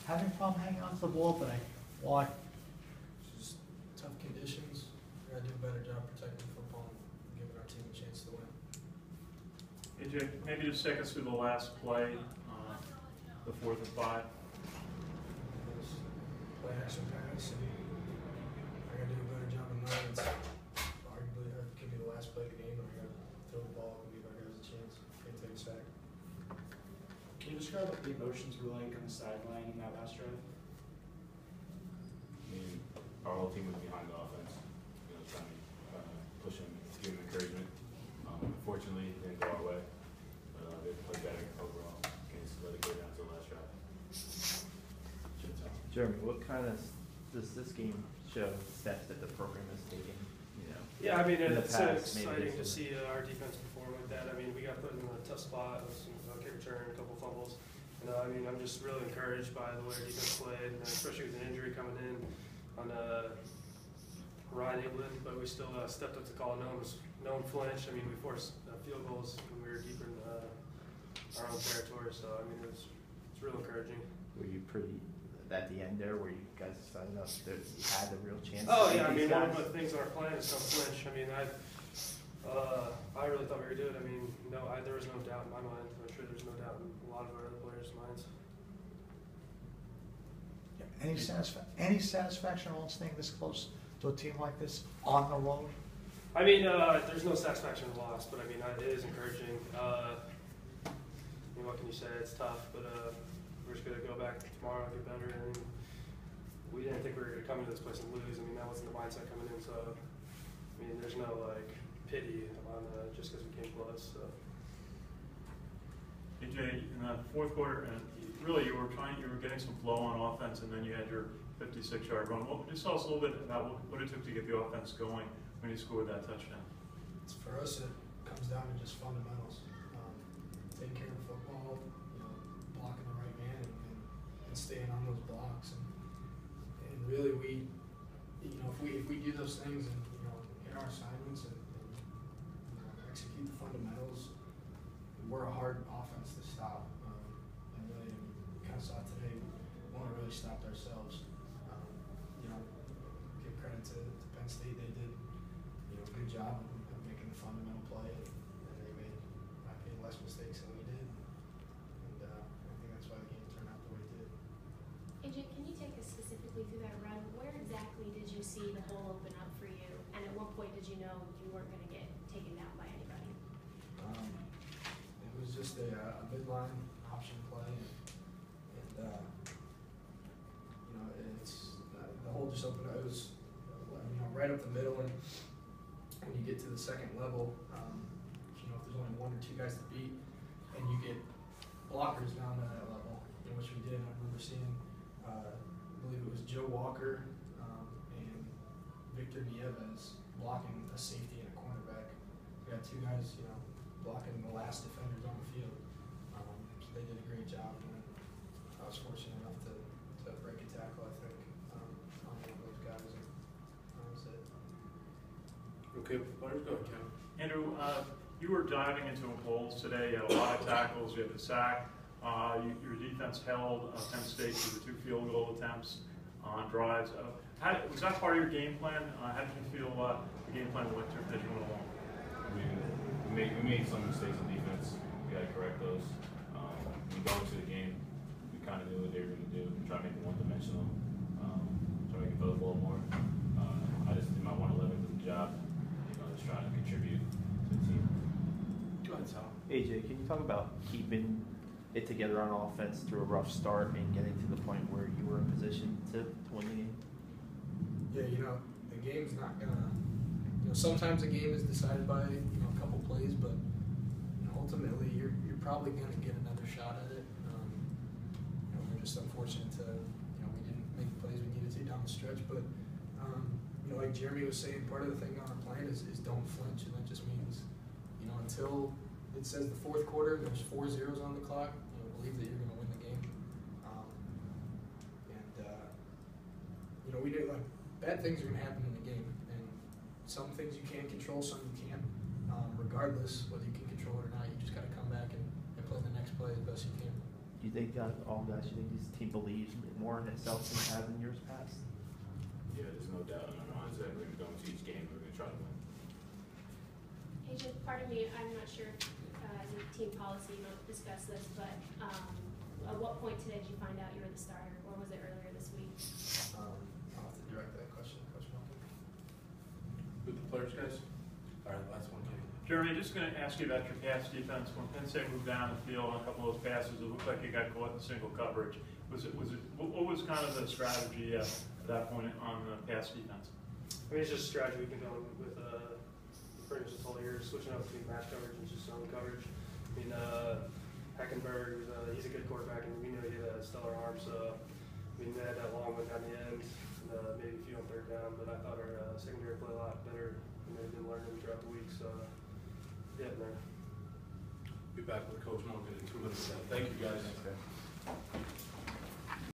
having problem hanging on to the ball, but why? Just tough conditions. We gotta do a better job protecting the football and giving our team a chance to win. A.J., maybe just take us through the last play, the 4th and 5. Play action pass, and I gotta do a better job of knowing it's arguably or could be the last play of the game, and I gotta throw the ball and give our guys a chance. Can't take a sack. Can you describe what the emotions were like on the sideline in that last drive? I mean, our whole team was behind the offense, trying to push them, give them encouragement. Unfortunately, it didn't go our way, but they played better overall. Can't just let it go down to the last drive. Jeremy, what kind of does this game show steps that the program has taken? Yeah, I mean, it's past, exciting to see our defense perform like that. I mean, we got put in a tough spot with some kick return, a couple fumbles. I mean, I'm just really encouraged by the way our defense played, and especially with an injury coming in on Ryan England, but we still stepped up to call. No one flinched. I mean, we forced field goals when we were deeper in our own territory. So, I mean, it's real encouraging. Were you pretty at the end there where you guys decided that you had a real chance? Oh yeah, I mean, one of the things in our plan is don't flinch. I mean, I really thought we were good. I mean, there was no doubt in my mind. I'm sure there's no doubt in a lot of our other players' minds. Yeah. Any satisfaction on staying this close to a team like this on the road? I mean, there's no satisfaction in the loss, but I mean, it is encouraging. I mean, what can you say? It's tough, but we're just gonna go back tomorrow and get better. And we didn't think we were gonna come into this place and lose. I mean, that wasn't the mindset coming in. So, I mean, there's no pity on just because we came close. So. A.J., in the 4th quarter, and really you were getting some flow on offense, and then you had your 56-yard run. Just tell us a little bit about what it took to get the offense going when you scored that touchdown. For us, it comes down to just fundamentals. Taking care of the football, blocking the right man, and staying on those blocks. And really, if we do those things and hit our assignments and execute the fundamentals, we're a hard offense to stop. And really, we kind of saw it today. We want to really stop ourselves. Give credit to Penn State. They did a good job of making the fundamental play, and they made less mistakes than we did. And I think that's why the game turned out the way it did. A.J., can you take us specifically through that run? Where exactly did you see the hole open up for you? And at what point did you know you weren't going to get taken down by anybody? It was just a midline option play, and it's the hole just opened up. It was right up the middle, and when you get to the second level, if there's only 1 or 2 guys to beat, and you get blockers down to that level, which we did. I remember seeing, I believe it was Joe Walker and Victor Nieves blocking a safety and a cornerback. We got 2 guys, blocking the last defenders on the field. So they did a great job, and I was fortunate enough to break a tackle, I think, on one of those guys, and that was it. Okay, players, go ahead, Kevin. Andrew, you were diving into holes today. You had a lot of tackles. You had the sack. Your defense held Penn State to the 2 field goal attempts on drives. Was that part of your game plan? How did you feel the game plan went as you went along? We made some mistakes on defense. We got to correct those. We go into the game, we kind of knew what they were going to do. Try to make it one-dimensional. Try to make it throw the ball more. I just did my 111 for the job. Just trying to contribute to the team. Go ahead, Tom. A.J., can you talk about keeping it together on offense through a rough start and getting to the point where you were in position to win the game? Yeah, the game's not gonna. Sometimes a game is decided by a couple plays, but ultimately you're probably gonna get another shot at it. We're just unfortunate to we didn't make the plays we needed to down the stretch, but like Jeremy was saying, part of the thing on our plan is don't flinch, and that just means until it says the 4th quarter and there's 4 zeros on the clock, believe that you're gonna win the game. We do bad things are gonna happen in the game, and some things you can control, some you can't. Regardless whether you can control it or not, you just got to come back and play the next play as best you can. you think, all guys, you think this team believes more in itself than it has in years past? Yeah, there's no doubt in our minds that we're going to go into each game, we're going to try to win. AJ, pardon me, I'm not sure if, as a team policy, you don't discuss this, but, at what point today did you find out you were the starter, or was it earlier this week? I'll have to direct that question to Coach Malkin. With the players, guys? All right, last one, Kenny. Jeremy, just going to ask you about your pass defense. When Penn State moved down the field on a couple of those passes, it looked like you got caught in single coverage. What was kind of the strategy at that point on the pass defense? I mean, it's just a strategy we've been going with pretty much this whole year, switching up between match coverage and just zone coverage. I mean, Hackenberg, he's a good quarterback, and we knew he had a stellar arm, so we had that long one down the end, and maybe a few on third down, but I thought our secondary played a lot better than they've been learning throughout the week, so yeah, man. Be back with Coach Malkin in 2 minutes. Thank you, guys.